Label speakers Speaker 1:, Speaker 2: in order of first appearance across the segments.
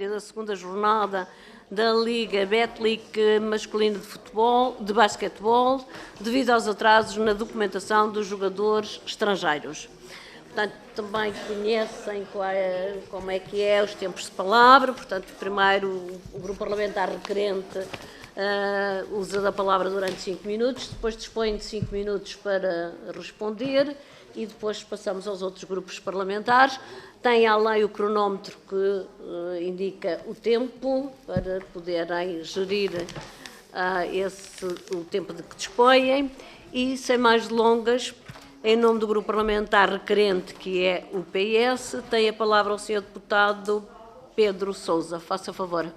Speaker 1: da segunda jornada da Liga Betclic masculina de futebol, de basquetebol, devido aos atrasos na documentação dos jogadores estrangeiros. Portanto, também conhecem como é que é os tempos de palavra. Portanto, primeiro o grupo parlamentar requerente usa da palavra durante 5 minutos, depois dispõe de 5 minutos para responder e depois passamos aos outros grupos parlamentares. Tem à lei o cronómetro que indica o tempo para poderem gerir o tempo de que dispõem e, sem mais delongas, em nome do grupo parlamentar requerente, que é o PS, tem a palavra o Sr. Deputado Pedro Sousa. Faça favor.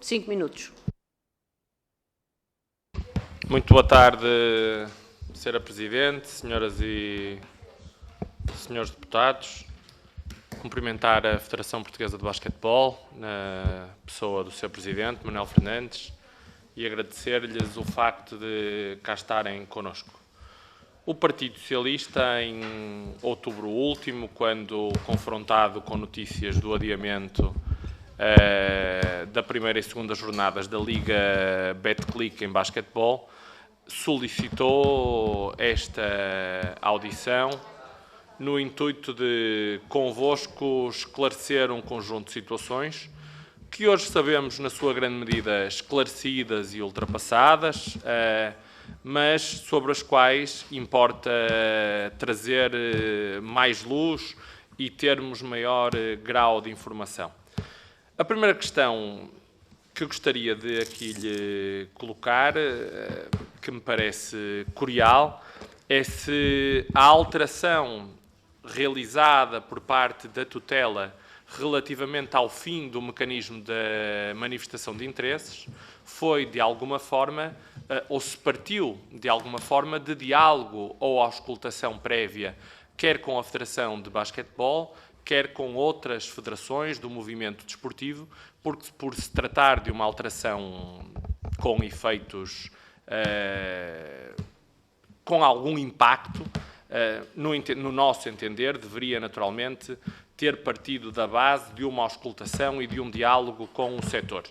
Speaker 1: 5 minutos.
Speaker 2: Muito boa tarde, Sra. Presidente, senhoras e senhores deputados. Cumprimentar a Federação Portuguesa de Basquetebol, na pessoa do Sr. Presidente, Manuel Fernandes, e agradecer-lhes o facto de cá estarem connosco. O Partido Socialista, em outubro último, quando confrontado com notícias do adiamento da primeira e segunda jornadas da Liga Betclic em basquetebol, solicitou esta audição no intuito de, convosco, esclarecer um conjunto de situações que hoje sabemos, na sua grande medida, esclarecidas e ultrapassadas, mas sobre as quais importa trazer mais luz e termos maior grau de informação. A primeira questão que eu gostaria de aqui lhe colocar, que me parece curial, é se a alteração realizada por parte da tutela relativamente ao fim do mecanismo da manifestação de interesses foi, de alguma forma, ou se partiu, de alguma forma, de diálogo ou auscultação prévia, quer com a Federação de Basquetebol, quer com outras federações do movimento desportivo, porque por se tratar de uma alteração com efeitos, com algum impacto, no nosso entender, deveria naturalmente ter partido da base de uma auscultação e de um diálogo com o setor.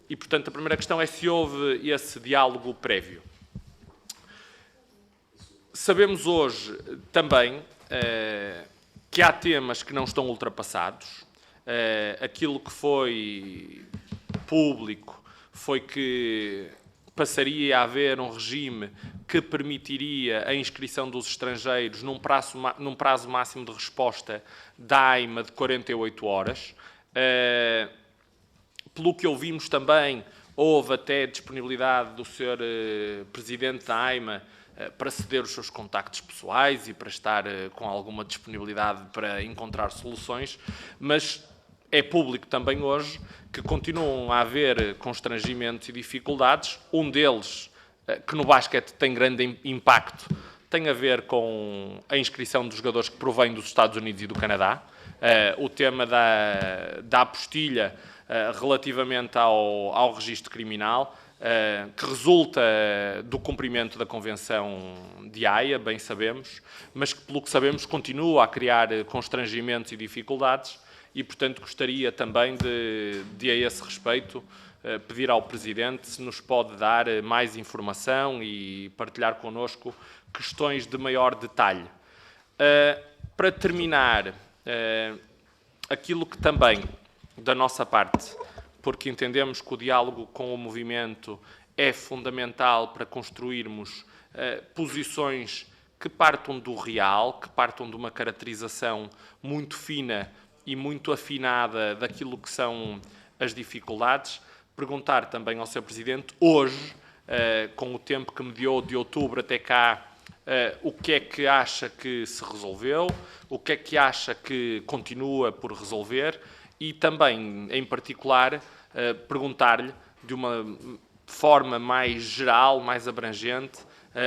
Speaker 2: E, portanto, a primeira questão é se houve esse diálogo prévio. Sabemos hoje também que há temas que não estão ultrapassados. Aquilo que foi público foi que passaria a haver um regime que permitiria a inscrição dos estrangeiros num prazo máximo de resposta da AIMA de 48 horas. Pelo que ouvimos também, houve até disponibilidade do Sr. Presidente da AIMA para ceder os seus contactos pessoais e para estar com alguma disponibilidade para encontrar soluções, mas é público também hoje que continuam a haver constrangimentos e dificuldades. Um deles, que no basquete tem grande impacto, tem a ver com a inscrição dos jogadores que provêm dos Estados Unidos e do Canadá. O tema da apostilha relativamente ao registro criminal, que resulta do cumprimento da Convenção de Haia, bem sabemos, mas que, pelo que sabemos, continua a criar constrangimentos e dificuldades. E, portanto, gostaria também de a esse respeito, pedir ao Presidente se nos pode dar mais informação e partilhar connosco questões de maior detalhe. Para terminar, aquilo que também, da nossa parte, porque entendemos que o diálogo com o movimento é fundamental para construirmos posições que partam do real, que partam de uma caracterização muito fina e muito afinada daquilo que são as dificuldades, perguntar também ao Sr. Presidente, hoje, com o tempo que mediou de outubro até cá, o que é que acha que se resolveu, o que é que acha que continua por resolver e também, em particular, perguntar-lhe de uma forma mais geral, mais abrangente,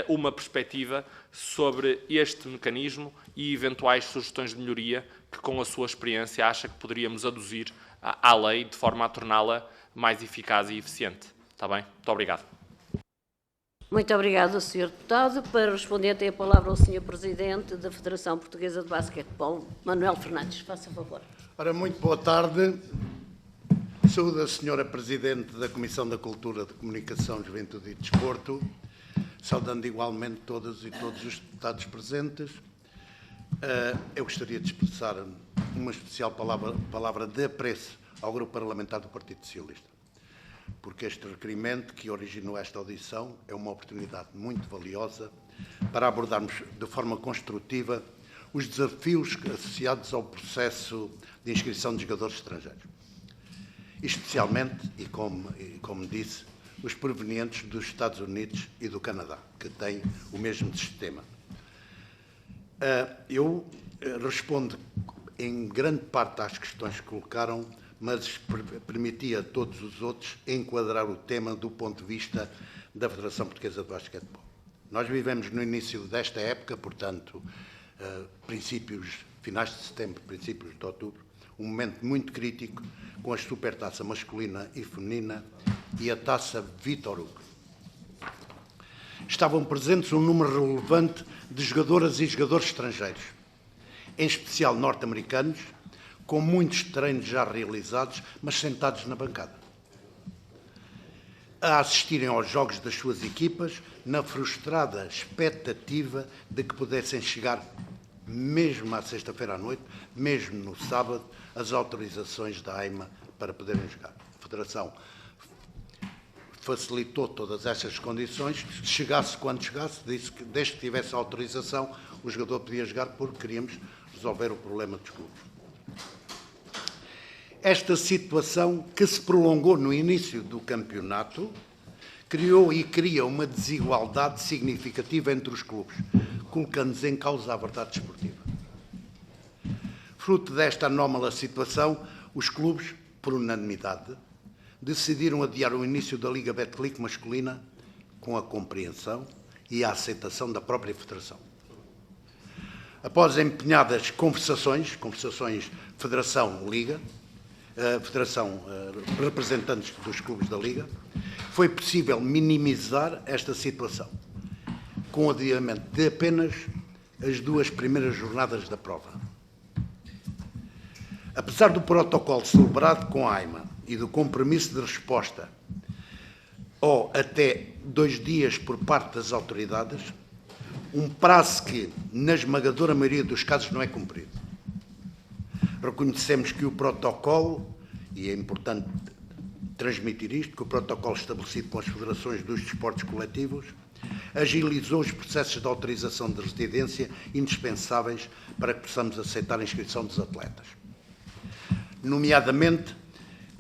Speaker 2: uma perspectiva sobre este mecanismo e eventuais sugestões de melhoria que, com a sua experiência, acha que poderíamos aduzir à lei de forma a torná-la mais eficaz e eficiente. Está bem? Muito obrigado.
Speaker 1: Muito obrigada, Sr. Deputado. Para responder, tem a palavra o Sr. Presidente da Federação Portuguesa de Basquetebol, Manuel Fernandes. Faça favor.
Speaker 3: Ora, muito boa tarde. Saúdo a Sra. Presidente da Comissão da Cultura, de Comunicação, Juventude e Desporto, saudando igualmente todas e todos os deputados presentes. Eu gostaria de expressar uma especial palavra de apreço ao Grupo Parlamentar do Partido Socialista, porque este requerimento que originou esta audição é uma oportunidade muito valiosa para abordarmos de forma construtiva os desafios associados ao processo de inscrição de jogadores estrangeiros, especialmente, e como disse, os provenientes dos Estados Unidos e do Canadá, que têm o mesmo sistema. Eu respondo em grande parte às questões que colocaram, mas permiti a todos os outros enquadrar o tema do ponto de vista da Federação Portuguesa de Basquetebol. Nós vivemos no início desta época, portanto, finais de setembro, princípios de outubro, um momento muito crítico com a supertaça masculina e feminina e a taça Vítor Hugo. Estavam presentes um número relevante de jogadoras e jogadores estrangeiros, em especial norte-americanos, com muitos treinos já realizados, mas sentados na bancada, a assistirem aos jogos das suas equipas, na frustrada expectativa de que pudessem chegar, mesmo à sexta-feira à noite, mesmo no sábado, as autorizações da AIMA para poderem jogar. A Federação facilitou todas estas condições, chegasse quando chegasse, disse que desde que tivesse a autorização, o jogador podia jogar, porque queríamos resolver o problema dos clubes. Esta situação, que se prolongou no início do campeonato, criou e cria uma desigualdade significativa entre os clubes, colocando-nos em causa a verdade desportiva. Fruto desta anómala situação, os clubes, por unanimidade, decidiram adiar o início da Liga Betclic masculina com a compreensão e a aceitação da própria Federação. Após empenhadas conversações Federação-Liga, Federação representantes dos clubes da Liga, foi possível minimizar esta situação, com o adiamento de apenas as 2 primeiras jornadas da prova. Apesar do protocolo celebrado com a AIMA e do compromisso de resposta, ou até 2 dias por parte das autoridades, um prazo que, na esmagadora maioria dos casos, não é cumprido. Reconhecemos que o protocolo, e é importante transmitir isto, que o protocolo estabelecido com as federações dos desportos coletivos agilizou os processos de autorização de residência indispensáveis para que possamos aceitar a inscrição dos atletas. Nomeadamente,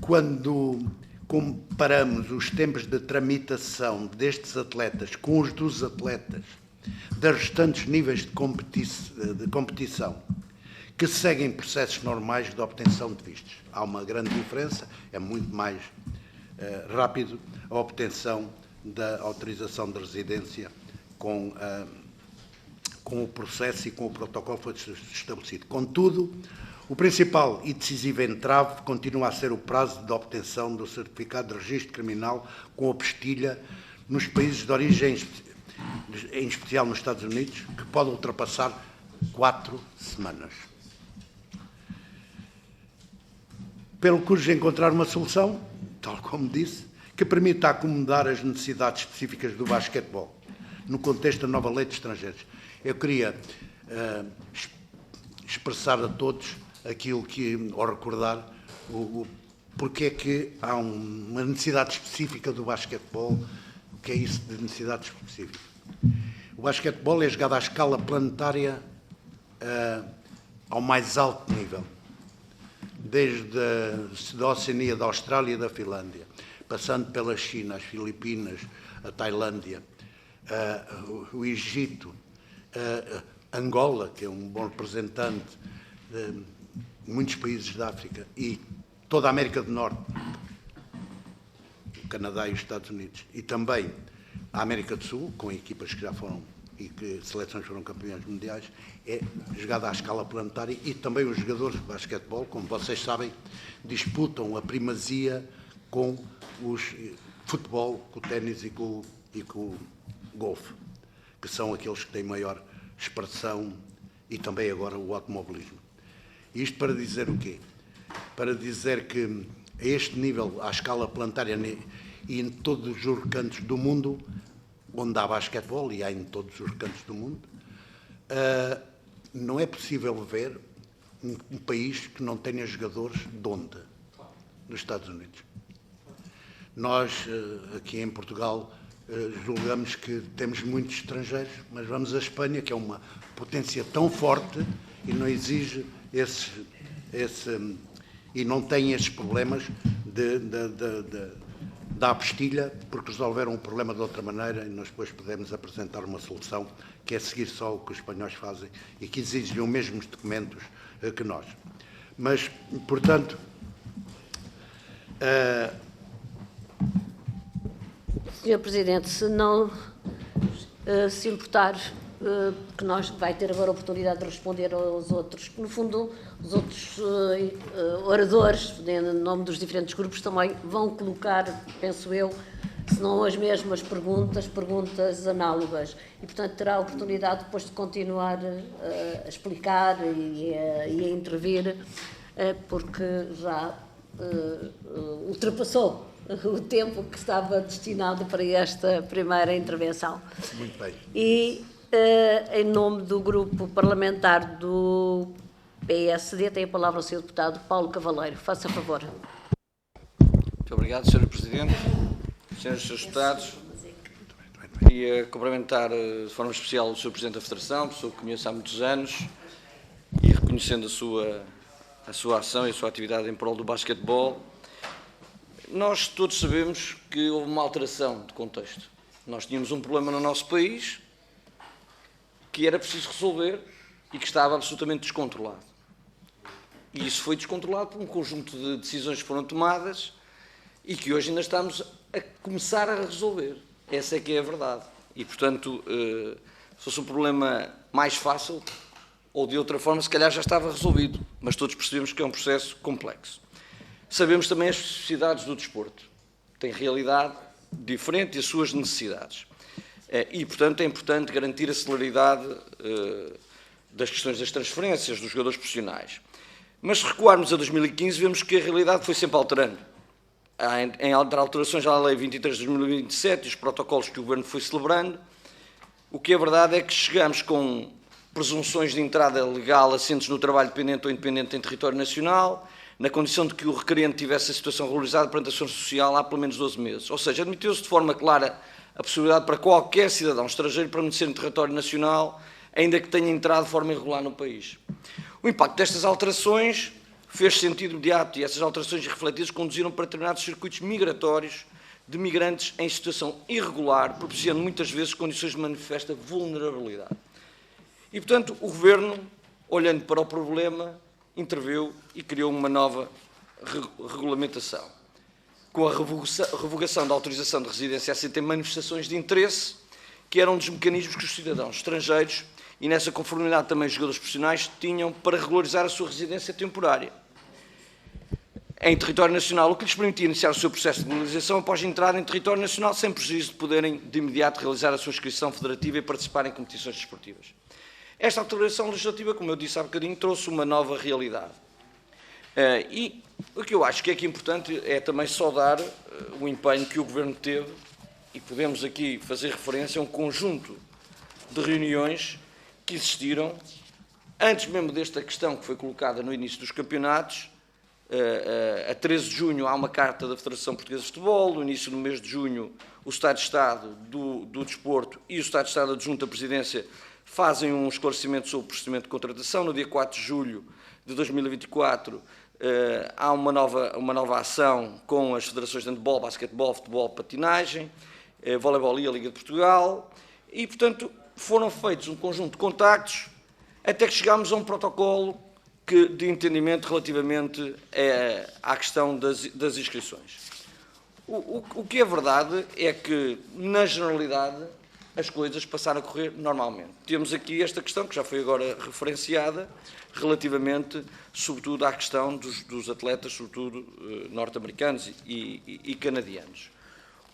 Speaker 3: quando comparamos os tempos de tramitação destes atletas com os dos atletas dos restantes níveis de competição, que seguem processos normais de obtenção de vistos. Há uma grande diferença, é muito mais rápido a obtenção da autorização de residência com o processo e com o protocolo que foi estabelecido. Contudo, o principal e decisivo entrave continua a ser o prazo de obtenção do certificado de registro criminal com apostilha nos países de origem, em especial nos Estados Unidos, que pode ultrapassar 4 semanas. Pelo que urge encontrar uma solução, tal como disse, que permita acomodar as necessidades específicas do basquetebol, no contexto da nova lei de estrangeiros. Eu queria expressar a todos aquilo que, ao recordar, porque é que há uma necessidade específica do basquetebol. O que é isso de necessidade específica? O basquetebol é jogado à escala planetária ao mais alto nível, desde a Oceania, da Austrália e da Finlândia, passando pela China, as Filipinas, a Tailândia, o Egito, Angola, que é um bom representante de muitos países da África, e toda a América do Norte, o Canadá e os Estados Unidos, e também a América do Sul, com equipas que já foram e que seleções foram campeões mundiais, é jogada à escala planetária, e também os jogadores de basquetebol, como vocês sabem, disputam a primazia com os futebol, com o ténis e com golfe, que são aqueles que têm maior expressão, e também agora o automobilismo. Isto para dizer o quê? Para dizer que a este nível, à escala planetária e em todos os recantos do mundo, onde há basquetebol, e há em todos os recantos do mundo, não é possível ver um país que não tenha jogadores de onde? Dos Estados Unidos. Nós, aqui em Portugal, julgamos que temos muitos estrangeiros, mas vamos à Espanha, que é uma potência tão forte e não exige e não tem esses problemas da apestilha, porque resolveram o problema de outra maneira e nós depois podemos apresentar uma solução que é seguir só o que os espanhóis fazem e que exigem os mesmos documentos que nós. Mas, portanto,
Speaker 1: Sr. Presidente, se não se importar, que nós vai ter agora a oportunidade de responder aos outros, que no fundo os outros oradores, em nome dos diferentes grupos, também vão colocar, penso eu, se não as mesmas perguntas análogas. E, portanto, terá a oportunidade depois de continuar a explicar e a intervir, porque já ultrapassou o tempo que estava destinado para esta primeira intervenção.
Speaker 3: Muito bem.
Speaker 1: E, em nome do grupo parlamentar do PSD, tem a palavra o Sr. Deputado Paulo Cavaleiro. Faça favor.
Speaker 4: Muito obrigado, Sr. Presidente. Senhores e Srs. Deputados, queria cumprimentar de forma especial o Sr. Presidente da Federação, pessoa que conheço há muitos anos, e reconhecendo a sua ação e a sua atividade em prol do basquetebol. Nós todos sabemos que houve uma alteração de contexto. Nós tínhamos um problema no nosso país que era preciso resolver e que estava absolutamente descontrolado. E isso foi descontrolado por um conjunto de decisões que foram tomadas e que hoje ainda estamos a começar a resolver. Essa é que é a verdade. E, portanto, se fosse um problema mais fácil ou de outra forma, se calhar já estava resolvido. Mas todos percebemos que é um processo complexo. Sabemos também as especificidades do desporto. Tem realidade diferente e as suas necessidades. E, portanto, é importante garantir a celeridade das questões das transferências dos jogadores profissionais. Mas se recuarmos a 2015, vemos que a realidade foi sempre alterando. Em alterações à Lei 23 de 2027 e os protocolos que o Governo foi celebrando, o que é verdade é que chegamos com presunções de entrada legal assentes no trabalho dependente ou independente em território nacional, na condição de que o requerente tivesse a situação regularizada perante a Segurança Social há pelo menos 12 meses. Ou seja, admitiu-se de forma clara a possibilidade para qualquer cidadão estrangeiro permanecer no território nacional, ainda que tenha entrado de forma irregular no país. O impacto destas alterações fez sentido imediato e essas alterações refletidas conduziram para determinados circuitos migratórios de migrantes em situação irregular, propiciando muitas vezes condições de manifesta vulnerabilidade. E, portanto, o Governo, olhando para o problema, interveio e criou uma nova regulamentação. Com a revogação da autorização de residência assente em manifestações de interesse, que eram um dos mecanismos que os cidadãos estrangeiros, e nessa conformidade também os jogadores profissionais, tinham para regularizar a sua residência temporária em território nacional, o que lhes permitia iniciar o seu processo de legalização após entrar em território nacional, sem prejuízo de poderem de imediato realizar a sua inscrição federativa e participar em competições desportivas. Esta alteração legislativa, como eu disse há bocadinho, trouxe uma nova realidade. E o que eu acho que é aqui importante é também saudar o empenho que o Governo teve, e podemos aqui fazer referência a um conjunto de reuniões que existiram, antes mesmo desta questão que foi colocada no início dos campeonatos. A 13 de junho há uma carta da Federação Portuguesa de Futebol, no início do mês de junho o Estado de Estado do Desporto e o Estado de Estado adjunto à Presidência fazem um esclarecimento sobre o procedimento de contratação. No dia 4 de julho de 2024 há uma nova ação com as federações de handebol, basquetebol, futebol, patinagem, voleibol e a Liga de Portugal e, portanto, foram feitos um conjunto de contactos até que chegámos a um protocolo de entendimento relativamente à questão das inscrições. O que é verdade é que, na generalidade, as coisas passaram a correr normalmente. Temos aqui esta questão, que já foi agora referenciada, relativamente, sobretudo, à questão dos atletas, sobretudo norte-americanos e canadianos.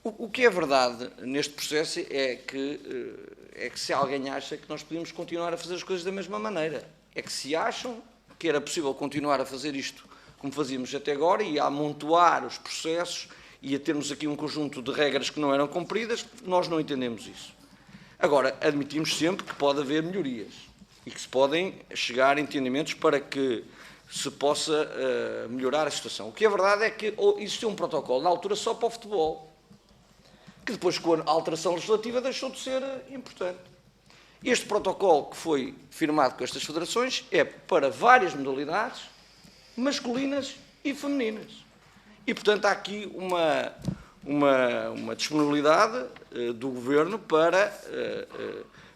Speaker 4: O que é verdade neste processo é que se alguém acha que nós podemos continuar a fazer as coisas da mesma maneira. É que se acham que era possível continuar a fazer isto como fazíamos até agora e a amontoar os processos e a termos aqui um conjunto de regras que não eram cumpridas, nós não entendemos isso. Agora, admitimos sempre que pode haver melhorias e que se podem chegar a entendimentos para que se possa melhorar a situação. O que é verdade é que existiu um protocolo na altura só para o futebol, que depois, com a alteração legislativa, deixou de ser importante. Este protocolo que foi firmado com estas federações é para várias modalidades, masculinas e femininas. E, portanto, há aqui uma disponibilidade do Governo para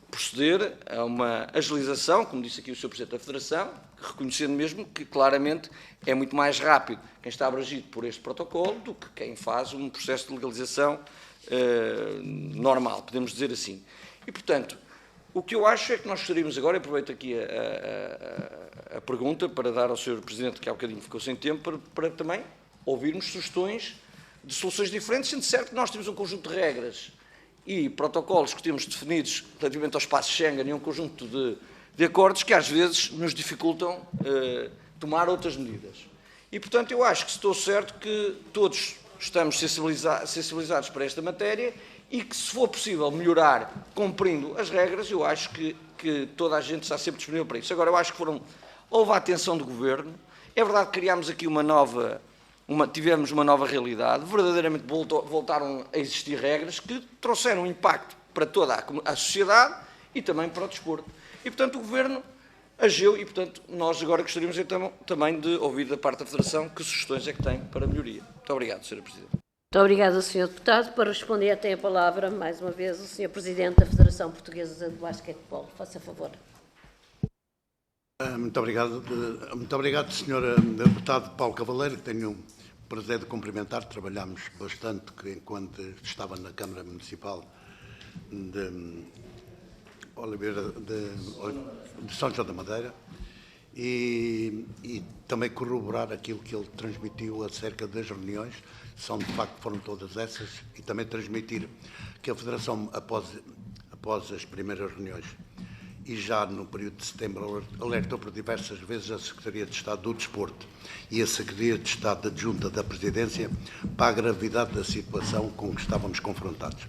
Speaker 4: proceder a uma agilização, como disse aqui o Sr. Presidente da Federação, reconhecendo mesmo que, claramente, é muito mais rápido quem está abrangido por este protocolo do que quem faz um processo de legalização normal, podemos dizer assim. E, portanto, o que eu acho é que nós gostaríamos agora, aproveito aqui a pergunta para dar ao Sr. Presidente, que há bocadinho ficou sem tempo, para também ouvirmos sugestões de soluções diferentes, sendo certo que nós temos um conjunto de regras e protocolos que temos definidos relativamente ao espaço Schengen e um conjunto de acordos que às vezes nos dificultam tomar outras medidas. E, portanto, eu acho que estou certo que todos estamos sensibilizados para esta matéria e que, se for possível melhorar cumprindo as regras, eu acho que toda a gente está sempre disponível para isso. Agora, eu acho que houve a atenção do Governo. É verdade que criámos aqui tivemos uma nova realidade, verdadeiramente voltaram a existir regras que trouxeram impacto para toda a sociedade e também para o desporto. E, portanto, o Governo agiu e, portanto, nós agora gostaríamos então também de ouvir da parte da Federação que sugestões é que tem para melhoria. Muito obrigado, Sra. Presidente.
Speaker 1: Muito obrigado, Sr. Deputado. Para responder, tem a palavra, mais uma vez, o Sr. Presidente da Federação Portuguesa de Basquetebol. Faça favor.
Speaker 3: Muito obrigado, Sr. Deputado Paulo Cavaleiro, que tenho o prazer de cumprimentar. Trabalhámos bastante enquanto estava na Câmara Municipal de Oliveira de São João da Madeira e também corroborar aquilo que ele transmitiu acerca das reuniões. Foram todas essas, e também transmitir que a Federação, após as primeiras reuniões e já no período de setembro, alertou por diversas vezes a Secretaria de Estado do Desporto e a Secretaria de Estado Adjunta da Presidência para a gravidade da situação com que estávamos confrontados,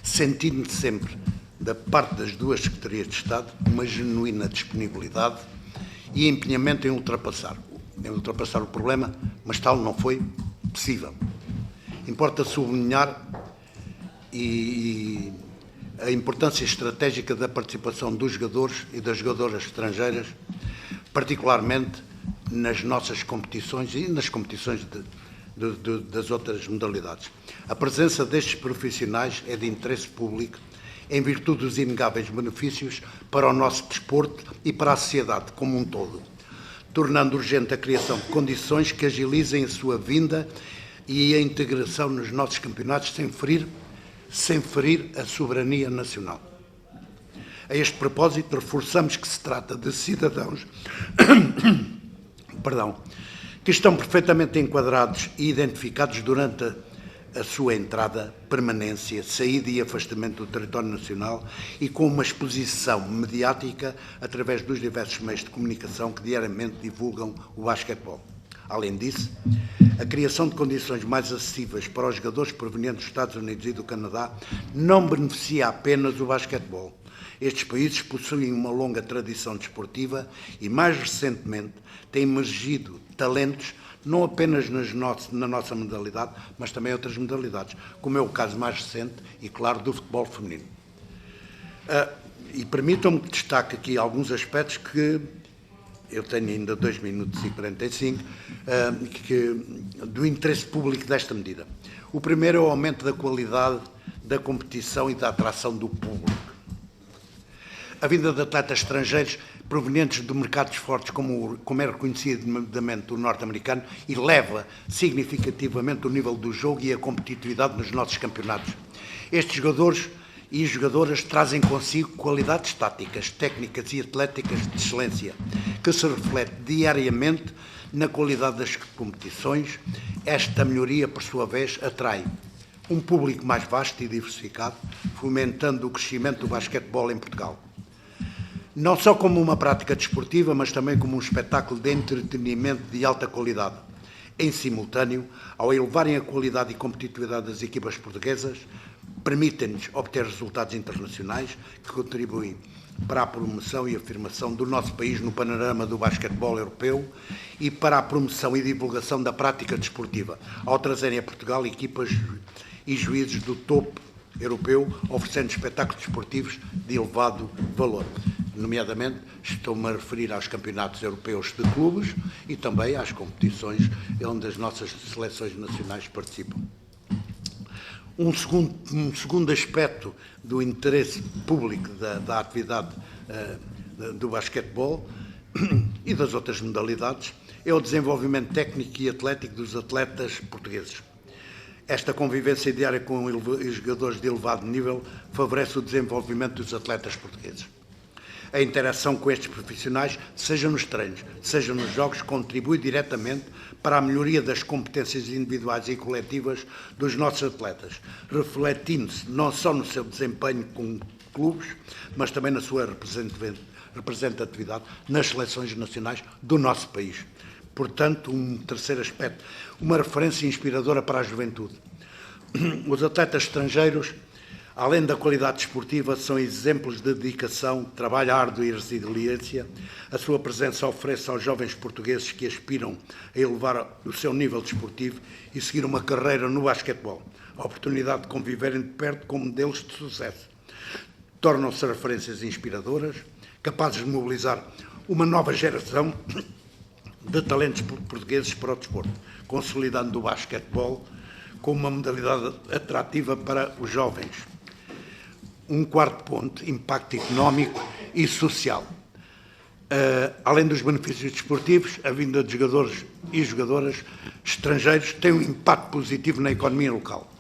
Speaker 3: sentindo sempre, da parte das duas Secretarias de Estado, uma genuína disponibilidade e empenhamento em ultrapassar o problema, mas tal não foi possível. Importa sublinhar a importância estratégica da participação dos jogadores e das jogadoras estrangeiras, particularmente nas nossas competições e nas competições das outras modalidades. A presença destes profissionais é de interesse público em virtude dos inegáveis benefícios para o nosso desporto e para a sociedade como um todo, tornando urgente a criação de condições que agilizem a sua vinda e a integração nos nossos campeonatos sem ferir a soberania nacional. A este propósito, reforçamos que se trata de cidadãos que estão perfeitamente enquadrados e identificados durante a sua entrada, permanência, saída e afastamento do território nacional e com uma exposição mediática através dos diversos meios de comunicação que diariamente divulgam o basquetebol. Além disso, a criação de condições mais acessíveis para os jogadores provenientes dos Estados Unidos e do Canadá não beneficia apenas o basquetebol. Estes países possuem uma longa tradição desportiva e, mais recentemente, têm emergido talentos não apenas na nossa modalidade, mas também em outras modalidades, como é o caso mais recente e, claro, do futebol feminino. E permitam-me que destaque aqui alguns aspectos que eu tenho ainda 2 minutos e 45, do interesse público desta medida. O primeiro é o aumento da qualidade da competição e da atração do público. A vinda de atletas estrangeiros provenientes de mercados fortes, como é reconhecidamente o norte-americano, eleva significativamente o nível do jogo e a competitividade nos nossos campeonatos. Estes jogadores e jogadoras trazem consigo qualidades táticas, técnicas e atléticas de excelência, que se reflete diariamente na qualidade das competições. Esta melhoria, por sua vez, atrai um público mais vasto e diversificado, fomentando o crescimento do basquetebol em Portugal. Não só como uma prática desportiva, mas também como um espetáculo de entretenimento de alta qualidade. Em simultâneo, ao elevarem a qualidade e competitividade das equipas portuguesas, permitem-nos obter resultados internacionais que contribuem para a promoção e afirmação do nosso país no panorama do basquetebol europeu e para a promoção e divulgação da prática desportiva, ao trazerem a Portugal equipas e juízes do topo europeu, oferecendo espetáculos desportivos de elevado valor. Nomeadamente, estou-me a referir aos campeonatos europeus de clubes e também às competições onde as nossas seleções nacionais participam. Um segundo aspecto do interesse público da atividade do basquetebol e das outras modalidades é o desenvolvimento técnico e atlético dos atletas portugueses. Esta convivência diária com os jogadores de elevado nível favorece o desenvolvimento dos atletas portugueses. A interação com estes profissionais, seja nos treinos, seja nos jogos, contribui diretamente para a melhoria das competências individuais e coletivas dos nossos atletas, refletindo-se não só no seu desempenho com clubes, mas também na sua representatividade nas seleções nacionais do nosso país. Portanto, um terceiro aspecto, uma referência inspiradora para a juventude. Os atletas estrangeiros, além da qualidade desportiva, são exemplos de dedicação, trabalho árduo e resiliência. A sua presença oferece aos jovens portugueses que aspiram a elevar o seu nível desportivo e seguir uma carreira no basquetebol a oportunidade de conviverem de perto com modelos de sucesso. Tornam-se referências inspiradoras, capazes de mobilizar uma nova geração de talentos portugueses para o desporto, consolidando o basquetebol como uma modalidade atrativa para os jovens. Um quarto ponto, impacto económico e social. Além dos benefícios desportivos, a vinda de jogadores e jogadoras estrangeiros tem um impacto positivo na economia local.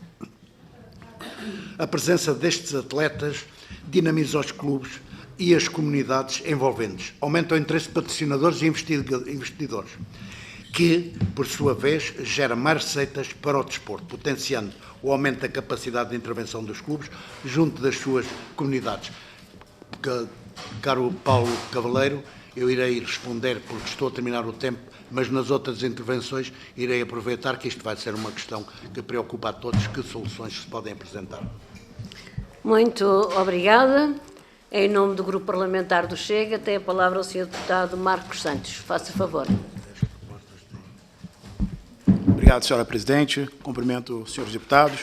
Speaker 3: A presença destes atletas dinamiza os clubes e as comunidades envolventes, aumenta o interesse de patrocinadores e investidores, que, por sua vez, gera mais receitas para o desporto, potenciando o aumento da capacidade de intervenção dos clubes junto das suas comunidades. Caro Paulo Cavaleiro, eu irei responder porque estou a terminar o tempo, mas nas outras intervenções irei aproveitar que isto vai ser uma questão que preocupa a todos, que soluções se podem apresentar.
Speaker 1: Muito obrigada. Em nome do Grupo Parlamentar do Chega, tem a palavra o Sr. Deputado Marcos Santos. Faça favor.
Speaker 5: Obrigado, Sra. Presidente. Cumprimento os senhores deputados,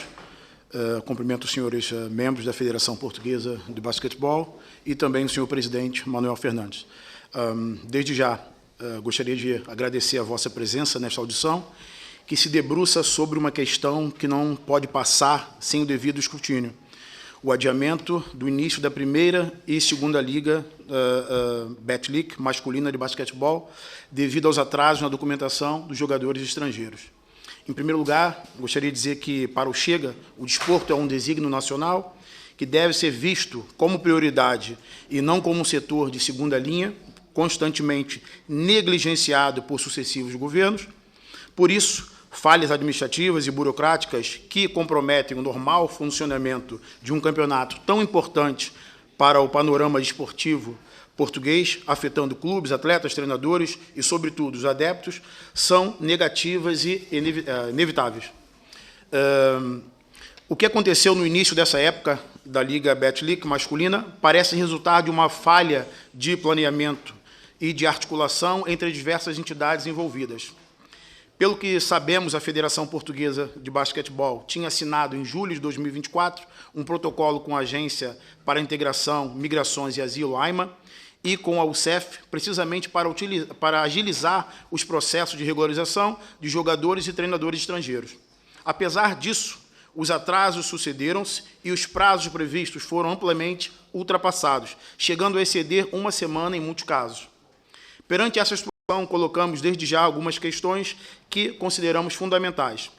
Speaker 5: cumprimento os senhores membros da Federação Portuguesa de Basquetebol e também o senhor presidente Manuel Fernandes. Desde já, gostaria de agradecer a vossa presença nesta audição, que se debruça sobre uma questão que não pode passar sem o devido escrutínio: o adiamento do início da primeira e segunda liga Betlic masculina de basquetebol devido aos atrasos na documentação dos jogadores estrangeiros. Em primeiro lugar, gostaria de dizer que, para o Chega, o desporto é um desígnio nacional que deve ser visto como prioridade e não como um setor de segunda linha, constantemente negligenciado por sucessivos governos. Por isso, falhas administrativas e burocráticas que comprometem o normal funcionamento de um campeonato tão importante para o panorama desportivo português, afetando clubes, atletas, treinadores e, sobretudo, os adeptos, são negativas e inevitáveis. O que aconteceu no início dessa época da Liga Betlic masculina parece resultar de uma falha de planeamento e de articulação entre diversas entidades envolvidas. Pelo que sabemos, a Federação Portuguesa de Basquetebol tinha assinado, em julho de 2024, um protocolo com a Agência para a Integração, Migrações e Asilo, AIMA, e com a UCEF, precisamente para agilizar os processos de regularização de jogadores e treinadores estrangeiros. Apesar disso, os atrasos sucederam-se e os prazos previstos foram amplamente ultrapassados, chegando a exceder uma semana em muitos casos. Perante essa situação, colocamos desde já algumas questões que consideramos fundamentais.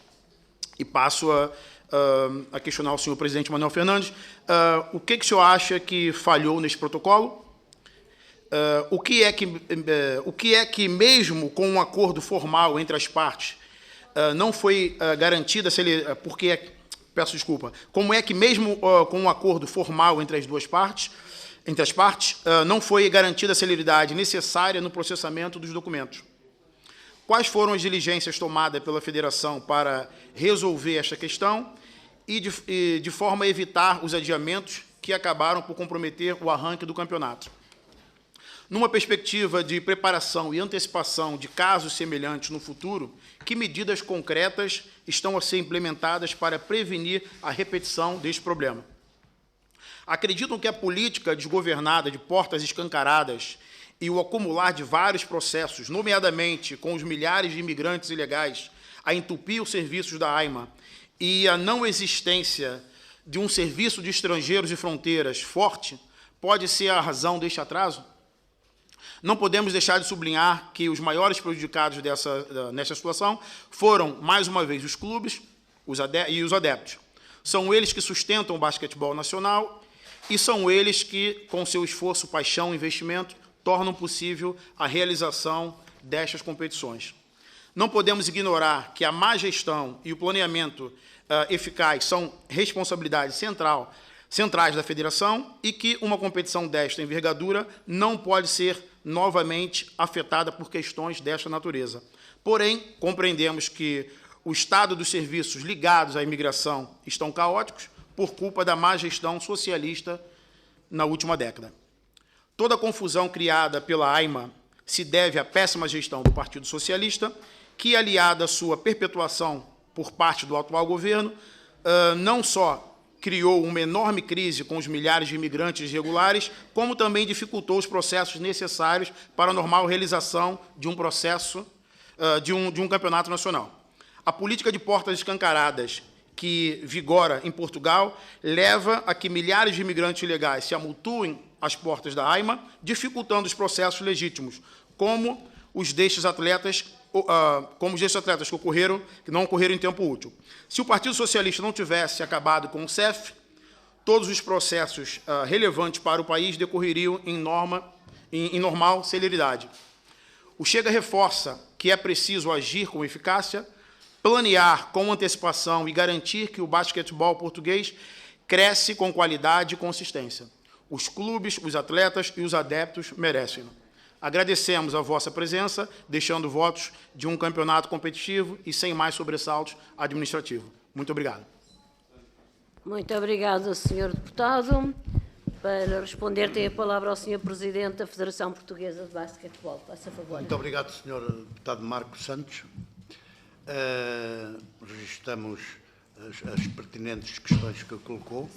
Speaker 5: E passo a questionar o senhor presidente Manuel Fernandes. O que o senhor acha que falhou neste protocolo? O que é que, mesmo com um acordo formal entre as partes, não foi garantida, peço desculpa, como é que mesmo com um acordo formal entre as partes, não foi garantida a celeridade necessária no processamento dos documentos? Quais foram as diligências tomadas pela Federação para resolver esta questão e de forma a evitar os adiamentos que acabaram por comprometer o arranque do campeonato? Numa perspectiva de preparação e antecipação de casos semelhantes no futuro, que medidas concretas estão a ser implementadas para prevenir a repetição deste problema? Acreditam que a política desgovernada de portas escancaradas e o acumular de vários processos, nomeadamente com os milhares de imigrantes ilegais, a entupir os serviços da AIMA e a não existência de um serviço de estrangeiros e fronteiras forte, pode ser a razão deste atraso? Não podemos deixar de sublinhar que os maiores prejudicados nesta situação foram, mais uma vez, os clubes e os adeptos. São eles que sustentam o basquetebol nacional e são eles que, com seu esforço, paixão e investimento, tornam possível a realização destas competições. Não podemos ignorar que a má gestão e o planeamento eficaz são responsabilidades centrais da Federação e que uma competição desta envergadura não pode ser novamente afetada por questões desta natureza. Porém, compreendemos que o estado dos serviços ligados à imigração estão caóticos por culpa da má gestão socialista na última década. Toda a confusão criada pela AIMA se deve à péssima gestão do Partido Socialista, que, aliada à sua perpetuação por parte do atual governo, não só criou uma enorme crise com os milhares de imigrantes irregulares, como também dificultou os processos necessários para a normal realização de um processo, de um campeonato nacional. A política de portas escancaradas que vigora em Portugal leva a que milhares de imigrantes ilegais se amultuem às portas da AIMA, dificultando os processos legítimos, como os destes atletas que não ocorreram em tempo útil. Se o Partido Socialista não tivesse acabado com o CEF, todos os processos relevantes para o país decorreriam em normal celeridade. O Chega reforça que é preciso agir com eficácia, planear com antecipação e garantir que o basquetebol português cresce com qualidade e consistência. Os clubes, os atletas e os adeptos merecem-no. Agradecemos a vossa presença, deixando votos de um campeonato competitivo e sem mais sobressaltos administrativos. Muito obrigado.
Speaker 1: Muito obrigada, Sr. Deputado. Para responder, tem a palavra ao Sr. Presidente da Federação Portuguesa de Basquetebol. Faça favor.
Speaker 3: Muito obrigado, Sr. Deputado Marcos Santos. Registramos as pertinentes questões que colocou.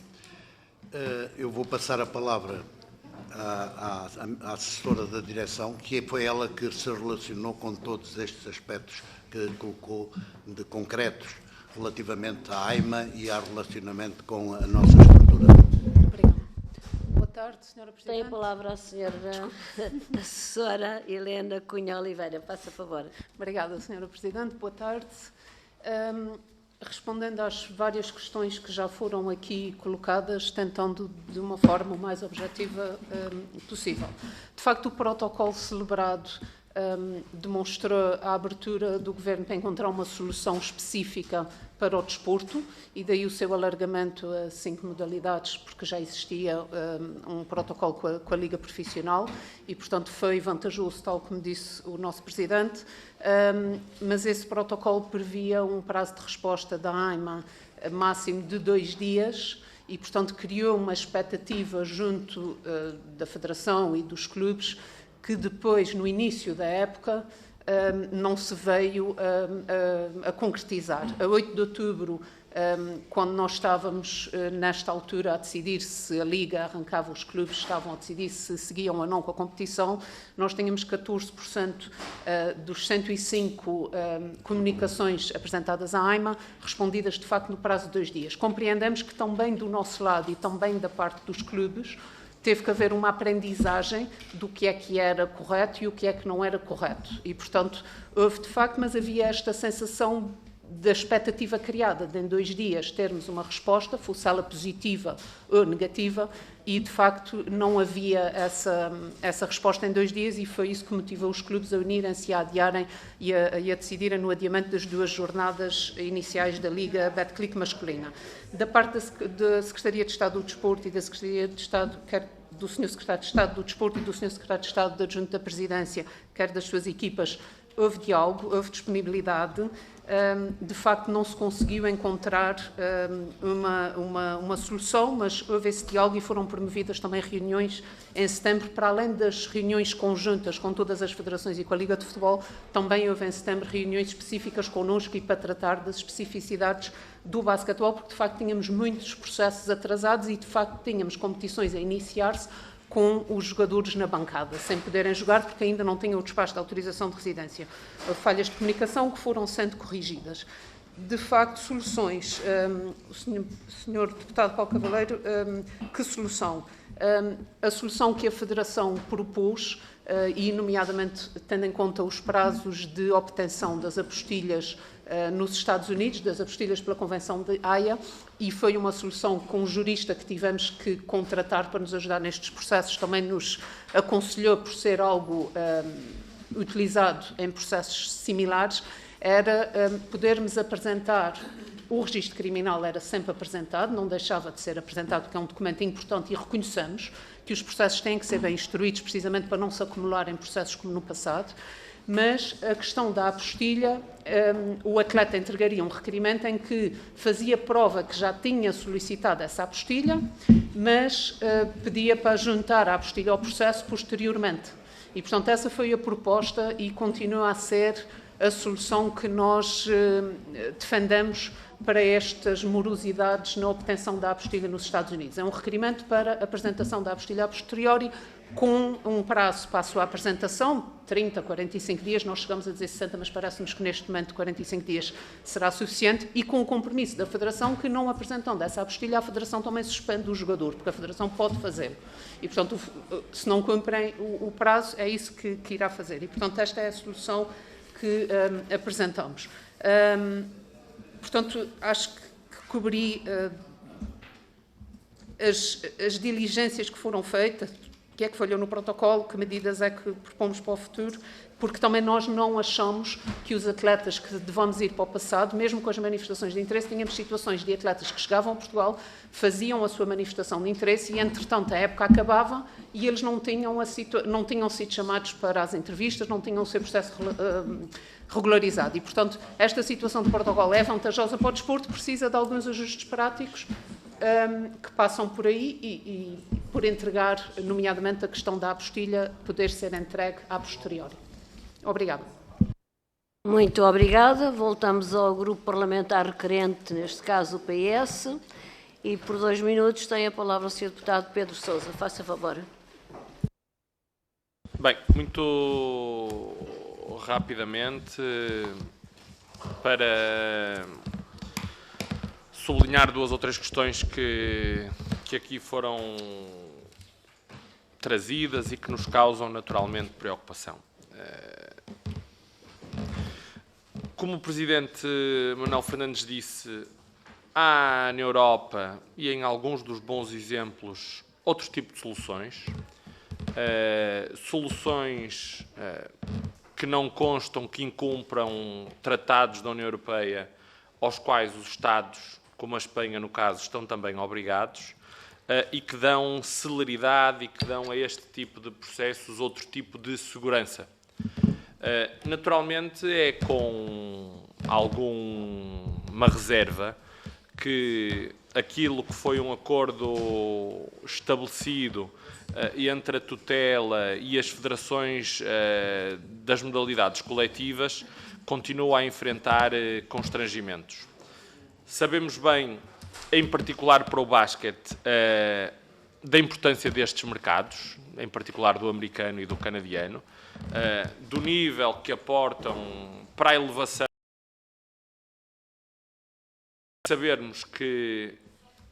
Speaker 3: Eu vou passar a palavra à assessora da direção, que foi ela que se relacionou com todos estes aspectos que colocou de concretos relativamente à AIMA e ao relacionamento com a nossa estrutura.
Speaker 6: Obrigada. Boa tarde, Sra. Presidente.
Speaker 1: Tem a palavra a senhora assessora Helena Cunha Oliveira. Faça favor.
Speaker 6: Obrigada, Sra. Presidente. Boa tarde. Respondendo às várias questões que já foram aqui colocadas, tentando de uma forma o mais objetiva possível. De facto, o protocolo celebrado demonstrou a abertura do Governo para encontrar uma solução específica para o desporto e daí o seu alargamento a 5 modalidades, porque já existia um protocolo com a Liga Profissional e, portanto, foi vantajoso, tal como disse o nosso Presidente, mas esse protocolo previa um prazo de resposta da AIMA máximo de 2 dias e, portanto, criou uma expectativa junto da Federação e dos clubes que depois, no início da época, não se veio a concretizar. A 8 de outubro, quando nós estávamos, nesta altura, a decidir se a Liga arrancava, os clubes estavam a decidir se seguiam ou não com a competição, nós tínhamos 14% dos 105 comunicações apresentadas à AIMA, respondidas, de facto, no prazo de 2 dias. Compreendemos que também do nosso lado e também da parte dos clubes, teve que haver uma aprendizagem do que era correto e o que é que não era correto. E, portanto, houve de facto, mas havia esta sensação da expectativa criada de em 2 dias termos uma resposta, fosse ela positiva ou negativa, e de facto não havia essa resposta em 2 dias, e foi isso que motivou os clubes a unirem-se, a adiarem e a decidirem no adiamento das 2 jornadas iniciais da Liga Betclic masculina. Da parte da Secretaria de Estado do Desporto e da Secretaria de Estado, quer do Sr. Secretário de Estado do Desporto e do Sr. Secretário de Estado da Adjunto da Presidência, quer das suas equipas, houve diálogo, houve disponibilidade. De facto, não se conseguiu encontrar uma solução, mas houve esse diálogo e foram promovidas também reuniões em setembro, para além das reuniões conjuntas com todas as federações e com a Liga de Futebol, também houve em setembro reuniões específicas connosco e para tratar das especificidades do basquetebol, porque de facto tínhamos muitos processos atrasados e de facto tínhamos competições a iniciar-se com os jogadores na bancada, sem poderem jogar porque ainda não tinham o despacho de autorização de residência. Falhas de comunicação que foram sendo corrigidas. De facto, soluções. O senhor deputado Paulo Cavaleiro, que solução? A solução que a Federação propôs, e nomeadamente tendo em conta os prazos de obtenção das apostilhas nos Estados Unidos, das apostilhas pela Convenção de Haia, e foi uma solução com um jurista que tivemos que contratar para nos ajudar nestes processos, também nos aconselhou por ser algo utilizado em processos similares, era podermos apresentar. O registro criminal era sempre apresentado, não deixava de ser apresentado, porque é um documento importante e reconhecemos que os processos têm que ser bem instruídos, precisamente para não se acumularem processos como no passado. Mas a questão da apostilha, o atleta entregaria um requerimento em que fazia prova que já tinha solicitado essa apostilha, mas pedia para juntar a apostilha ao processo posteriormente. E, portanto, essa foi a proposta e continua a ser a solução que nós defendemos para estas morosidades na obtenção da apostilha nos Estados Unidos. É um requerimento para a apresentação da apostilha a posteriori, com um prazo para a sua apresentação, 30, 45 dias, nós chegamos a dizer 60, mas parece-nos que neste momento 45 dias será suficiente, e com o compromisso da Federação que, não apresentando essa apostilha, a Federação também suspende o jogador, porque a Federação pode fazê-lo. E, portanto, se não cumprem o prazo, é isso que irá fazer. E, portanto, esta é a solução que apresentamos. Portanto, acho que cobri as diligências que foram feitas. O que é que falhou no protocolo, que medidas é que propomos para o futuro, porque também nós não achamos que os atletas que devamos ir para o passado, mesmo com as manifestações de interesse, tínhamos situações de atletas que chegavam a Portugal, faziam a sua manifestação de interesse e, entretanto, a época acabava e eles não tinham sido chamados para as entrevistas, não tinham o seu processo regularizado. E, portanto, esta situação do protocolo é vantajosa para o desporto, precisa de alguns ajustes práticos que passam por aí e por entregar, nomeadamente, a questão da apostilha poder ser entregue a posteriori. Obrigada.
Speaker 1: Muito obrigada. Voltamos ao grupo parlamentar requerente, neste caso o PS, e por 2 minutos tem a palavra o Sr. Deputado Pedro Sousa. Faça favor.
Speaker 2: Bem, muito rapidamente, para sublinhar 2 ou 3 questões que aqui foram trazidas e que nos causam naturalmente preocupação. Como o Presidente Manuel Fernandes disse, há na Europa e em alguns dos bons exemplos outros tipos de soluções, soluções que não constam, que incumpram tratados da União Europeia, aos quais os Estados, como a Espanha no caso, estão também obrigados, e que dão celeridade e que dão a este tipo de processos outro tipo de segurança. Naturalmente é com alguma reserva que aquilo que foi um acordo estabelecido entre a tutela e as federações das modalidades coletivas continua a enfrentar constrangimentos. Sabemos bem, em particular para o basquete, da importância destes mercados, em particular do americano e do canadiano, do nível que aportam para a elevação. Sabermos que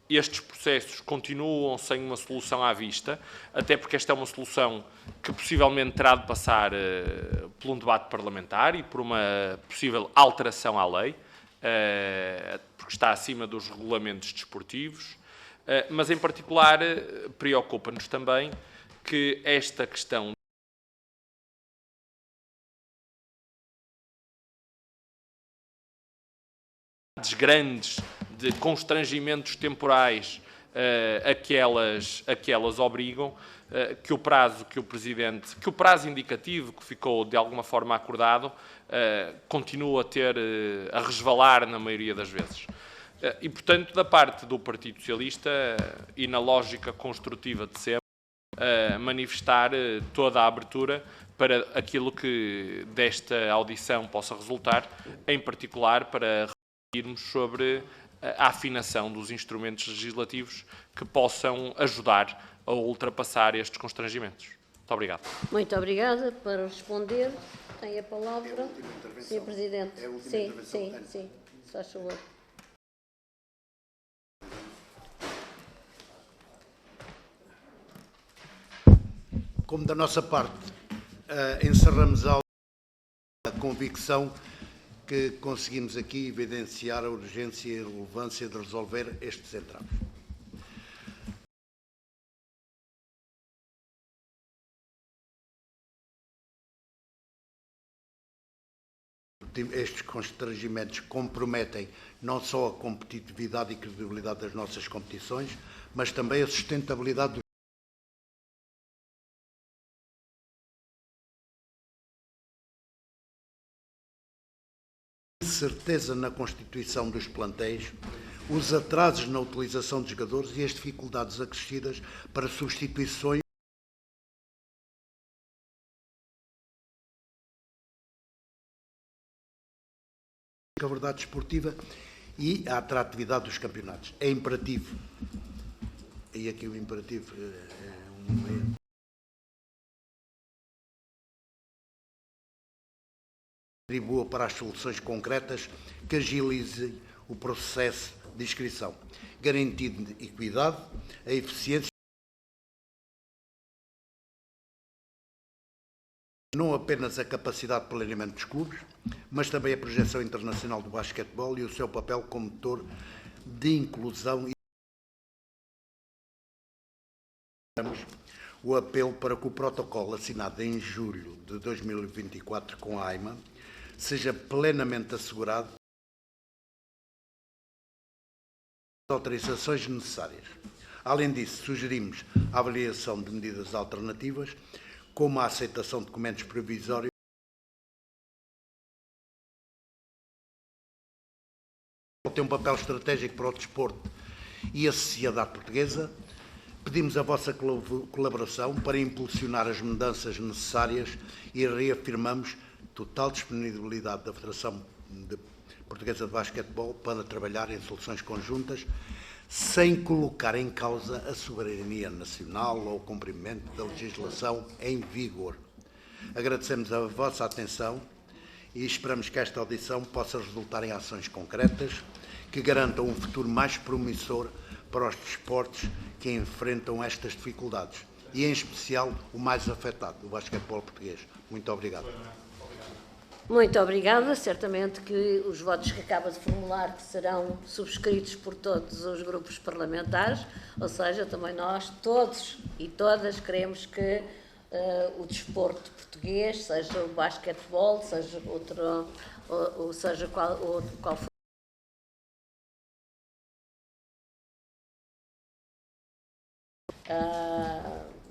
Speaker 2: estes processos continuam sem uma solução à vista, até porque esta é uma solução que possivelmente terá de passar por um debate parlamentar e por uma possível alteração à lei, porque está acima dos regulamentos desportivos, mas, em particular, preocupa-nos também que esta questão grandes de constrangimentos temporais a que elas obrigam, que o prazo indicativo que ficou de alguma forma acordado continua a resvalar na maioria das vezes. E, portanto, da parte do Partido Socialista, e na lógica construtiva de sempre, manifestar toda a abertura para aquilo que desta audição possa resultar, em particular para refletirmos sobre a afinação dos instrumentos legislativos que possam ajudar a ultrapassar estes constrangimentos. Muito obrigado.
Speaker 1: Muito obrigada. Para responder, tem a palavra. Sr. Presidente. Sim. Se faz favor.
Speaker 3: Como da nossa parte, encerramos a convicção que conseguimos aqui evidenciar a urgência e a relevância de resolver estes entraves. Estes constrangimentos comprometem não só a competitividade e credibilidade das nossas competições, mas também a sustentabilidade do certeza na constituição dos plantéis, os atrasos na utilização de jogadores e as dificuldades acrescidas para substituições a verdade esportiva e a atratividade dos campeonatos. É imperativo, e aqui o imperativo é contribua para as soluções concretas que agilizem o processo de inscrição, garantindo equidade, a eficiência, não apenas a capacidade de planeamento dos clubes, mas também a projeção internacional do basquetebol e o seu papel como motor de inclusão e o apelo para que o protocolo assinado em julho de 2024 com a AIMA seja plenamente assegurado as autorizações necessárias. Além disso, sugerimos a avaliação de medidas alternativas, como a aceitação de documentos provisórios tem um papel estratégico para o desporto e a sociedade portuguesa. Pedimos a vossa colaboração para impulsionar as mudanças necessárias e reafirmamos total disponibilidade da Federação Portuguesa de Basquetebol para trabalhar em soluções conjuntas, sem colocar em causa a soberania nacional ou o cumprimento da legislação em vigor. Agradecemos a vossa atenção e esperamos que esta audição possa resultar em ações concretas que garantam um futuro mais promissor para os desportos que enfrentam estas dificuldades e, em especial, o mais afetado, o basquetebol português. Muito obrigado.
Speaker 1: Muito obrigada. Certamente que os votos que acaba de formular que serão subscritos por todos os grupos parlamentares, ou seja, também nós, todos e todas, queremos que o desporto português, seja o basquetebol, seja outro, ou seja qual for,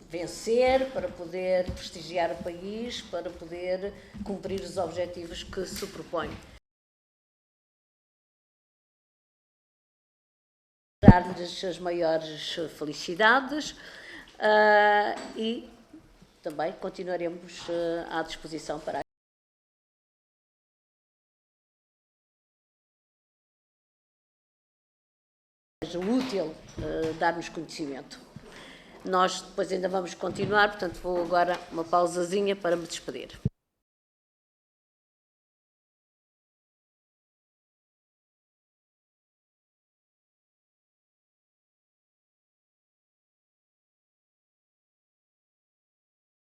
Speaker 1: vencer, para poder prestigiar o país, para poder cumprir os objetivos que se propõe. Dar-lhes as maiores felicidades e também continuaremos à disposição para seja útil dar-nos conhecimento. Nós depois ainda vamos continuar, portanto vou agora uma pausazinha para me despedir.